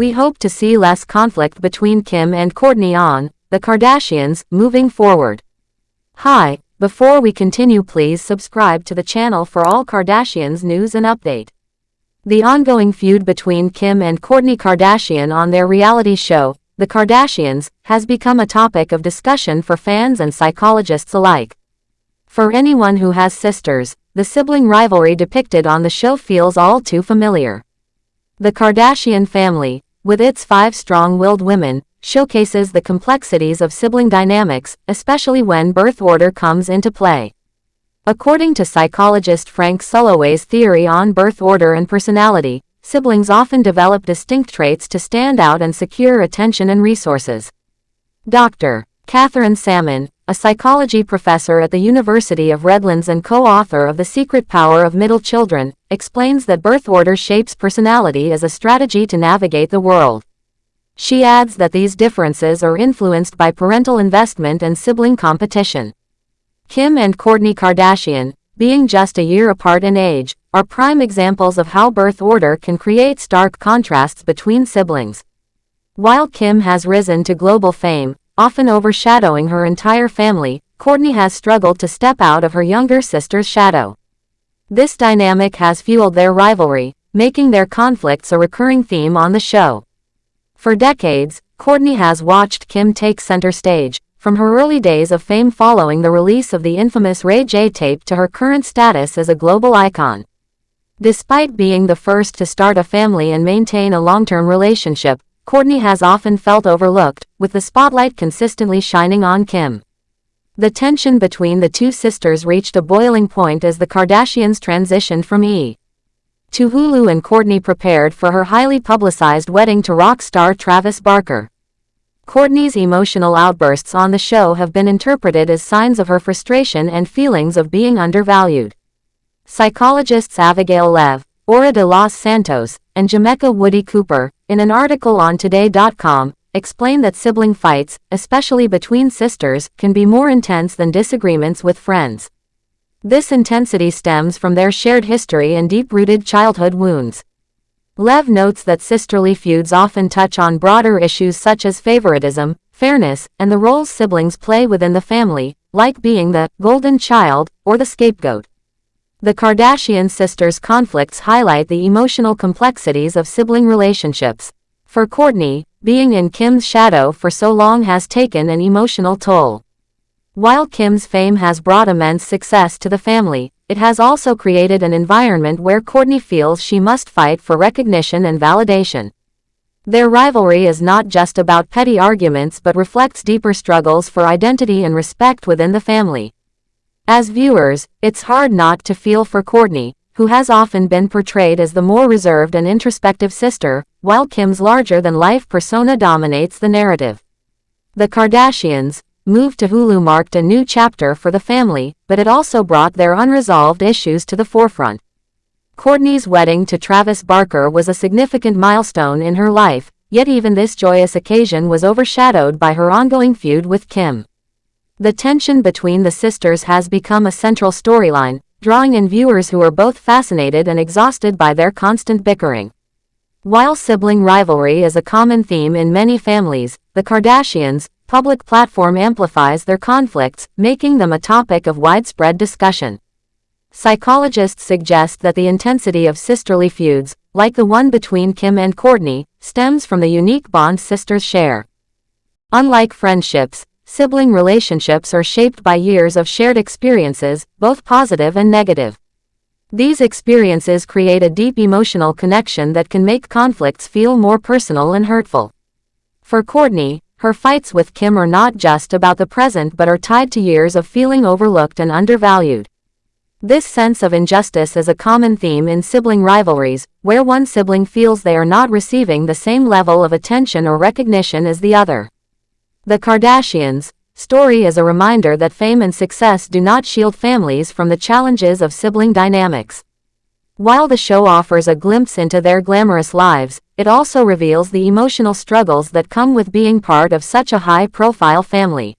We hope to see less conflict between Kim and Kourtney on The Kardashians moving forward. Hi, before we continue, please subscribe to the channel for all Kardashians news and update. The ongoing feud between Kim and Kourtney Kardashian on their reality show, The Kardashians, has become a topic of discussion for fans and psychologists alike. For anyone who has sisters, the sibling rivalry depicted on the show feels all too familiar. The Kardashian family, with its 5 strong-willed women, showcases the complexities of sibling dynamics, especially when birth order comes into play. According to psychologist Frank Sulloway's theory on birth order and personality, siblings often develop distinct traits to stand out and secure attention and resources. Dr. Salmon, a psychology professor at the University of Redlands and co-author of The Secret Power of Middle Children, explains that birth order shapes personality as a strategy to navigate the world. She adds that these differences are influenced by parental investment and sibling competition. Kim and Kourtney Kardashian, being just a year apart in age, are prime examples of how birth order can create stark contrasts between siblings. While Kim has risen to global fame, often overshadowing her entire family, Kourtney has struggled to step out of her younger sister's shadow. This dynamic has fueled their rivalry, making their conflicts a recurring theme on the show. For decades, Kourtney has watched Kim take center stage, from her early days of fame following the release of the infamous Ray J tape to her current status as a global icon. Despite being the first to start a family and maintain a long-term relationship, Kourtney has often felt overlooked, with the spotlight consistently shining on Kim. The tension between the two sisters reached a boiling point as the Kardashians transitioned from E! to Hulu and Kourtney prepared for her highly publicized wedding to rock star Travis Barker. Kourtney's emotional outbursts on the show have been interpreted as signs of her frustration and feelings of being undervalued. Psychologists Abigail Lev, Ora de los Santos, and Jamaica Woody Cooper, in an article on Today.com, explain that sibling fights, especially between sisters, can be more intense than disagreements with friends. This intensity stems from their shared history and deep-rooted childhood wounds. Lev notes that sisterly feuds often touch on broader issues such as favoritism, fairness, and the roles siblings play within the family, like being the golden child or the scapegoat. The Kardashian sisters' conflicts highlight the emotional complexities of sibling relationships. For Kourtney, being in Kim's shadow for so long has taken an emotional toll. While Kim's fame has brought immense success to the family, it has also created an environment where Kourtney feels she must fight for recognition and validation. Their rivalry is not just about petty arguments but reflects deeper struggles for identity and respect within the family. As viewers, it's hard not to feel for Kourtney, who has often been portrayed as the more reserved and introspective sister, while Kim's larger-than-life persona dominates the narrative. The Kardashians' move to Hulu marked a new chapter for the family, but it also brought their unresolved issues to the forefront. Kourtney's wedding to Travis Barker was a significant milestone in her life, yet even this joyous occasion was overshadowed by her ongoing feud with Kim. The tension between the sisters has become a central storyline, drawing in viewers who are both fascinated and exhausted by their constant bickering. While sibling rivalry is a common theme in many families, the Kardashians' public platform amplifies their conflicts, making them a topic of widespread discussion. Psychologists suggest that the intensity of sisterly feuds, like the one between Kim and Kourtney, stems from the unique bond sisters share. Unlike friendships, sibling relationships are shaped by years of shared experiences, both positive and negative. These experiences create a deep emotional connection that can make conflicts feel more personal and hurtful. For Kourtney, her fights with Kim are not just about the present but are tied to years of feeling overlooked and undervalued. This sense of injustice is a common theme in sibling rivalries, where one sibling feels they are not receiving the same level of attention or recognition as the other. The Kardashians' story is a reminder that fame and success do not shield families from the challenges of sibling dynamics. While the show offers a glimpse into their glamorous lives, it also reveals the emotional struggles that come with being part of such a high-profile family.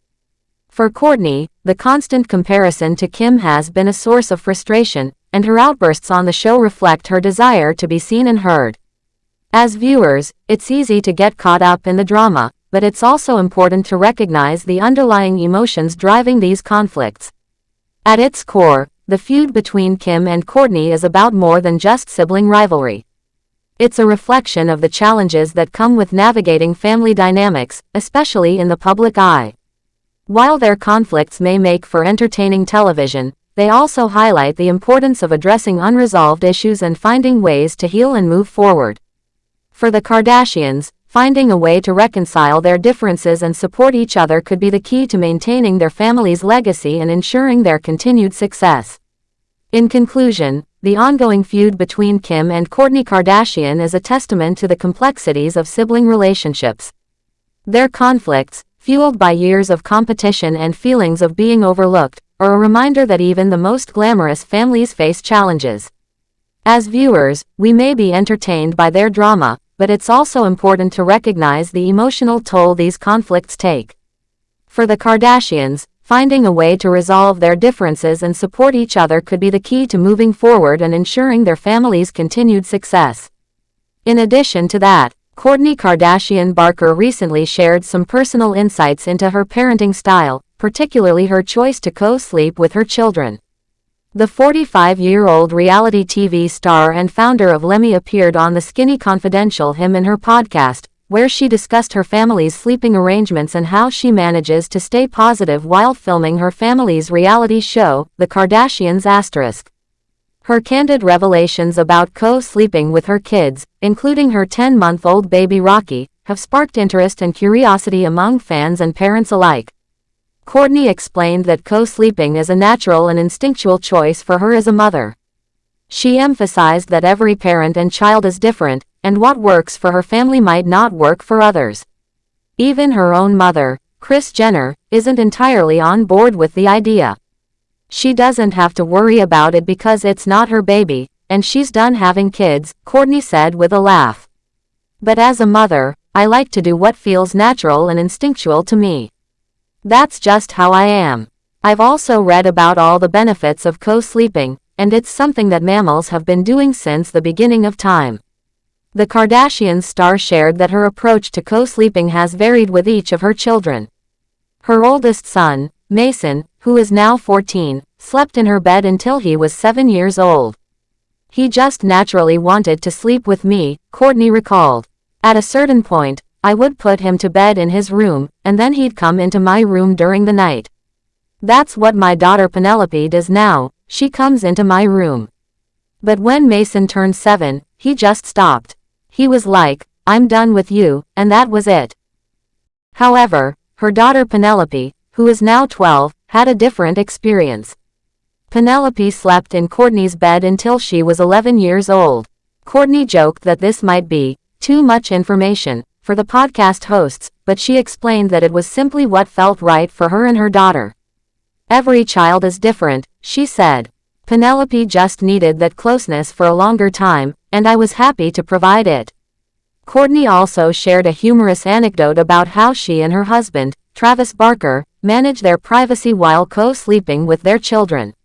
For Kourtney, the constant comparison to Kim has been a source of frustration, and her outbursts on the show reflect her desire to be seen and heard. As viewers, it's easy to get caught up in the drama, but it's also important to recognize the underlying emotions driving these conflicts. At its core, the feud between Kim and Kourtney is about more than just sibling rivalry. It's a reflection of the challenges that come with navigating family dynamics, especially in the public eye. While their conflicts may make for entertaining television, they also highlight the importance of addressing unresolved issues and finding ways to heal and move forward. For the Kardashians, finding a way to reconcile their differences and support each other could be the key to maintaining their family's legacy and ensuring their continued success. In conclusion, the ongoing feud between Kim and Kourtney Kardashian is a testament to the complexities of sibling relationships. Their conflicts, fueled by years of competition and feelings of being overlooked, are a reminder that even the most glamorous families face challenges. As viewers, we may be entertained by their drama, but it's also important to recognize the emotional toll these conflicts take. For the Kardashians, finding a way to resolve their differences and support each other could be the key to moving forward and ensuring their family's continued success. In addition to that, Kourtney Kardashian Barker recently shared some personal insights into her parenting style, particularly her choice to co-sleep with her children. The 45-year-old reality TV star and founder of Lemmy appeared on the Skinny Confidential Him and Her podcast, where she discussed her family's sleeping arrangements and how she manages to stay positive while filming her family's reality show, The Kardashians*. Her candid revelations about co-sleeping with her kids, including her 10-month-old baby Rocky, have sparked interest and curiosity among fans and parents alike. Kourtney explained that co-sleeping is a natural and instinctual choice for her as a mother. She emphasized that every parent and child is different, and what works for her family might not work for others. Even her own mother, Kris Jenner, isn't entirely on board with the idea. She doesn't have to worry about it because it's not her baby, and she's done having kids, Kourtney said with a laugh. But as a mother, I like to do what feels natural and instinctual to me. That's just how I am. I've also read about all the benefits of co-sleeping, and it's something that mammals have been doing since the beginning of time. The Kardashians star shared that her approach to co-sleeping has varied with each of her children. Her oldest son, Mason, who is now 14, slept in her bed until he was 7 years old. He just naturally wanted to sleep with me, Kourtney recalled. At a certain point, I would put him to bed in his room, and then he'd come into my room during the night. That's what my daughter Penelope does now, she comes into my room. But when Mason turned 7, he just stopped. He was like, I'm done with you, and that was it. However, her daughter Penelope, who is now 12, had a different experience. Penelope slept in Kourtney's bed until she was 11 years old. Kourtney joked that this might be too much information for the podcast hosts, but she explained that it was simply what felt right for her and her daughter. Every child is different, she said. Penelope just needed that closeness for a longer time, and I was happy to provide it. Kourtney also shared a humorous anecdote about how she and her husband, Travis Barker, manage their privacy while co-sleeping with their children.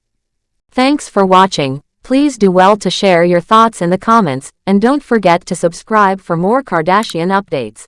Thanks for watching. Please do well to share your thoughts in the comments, and don't forget to subscribe for more Kardashian updates.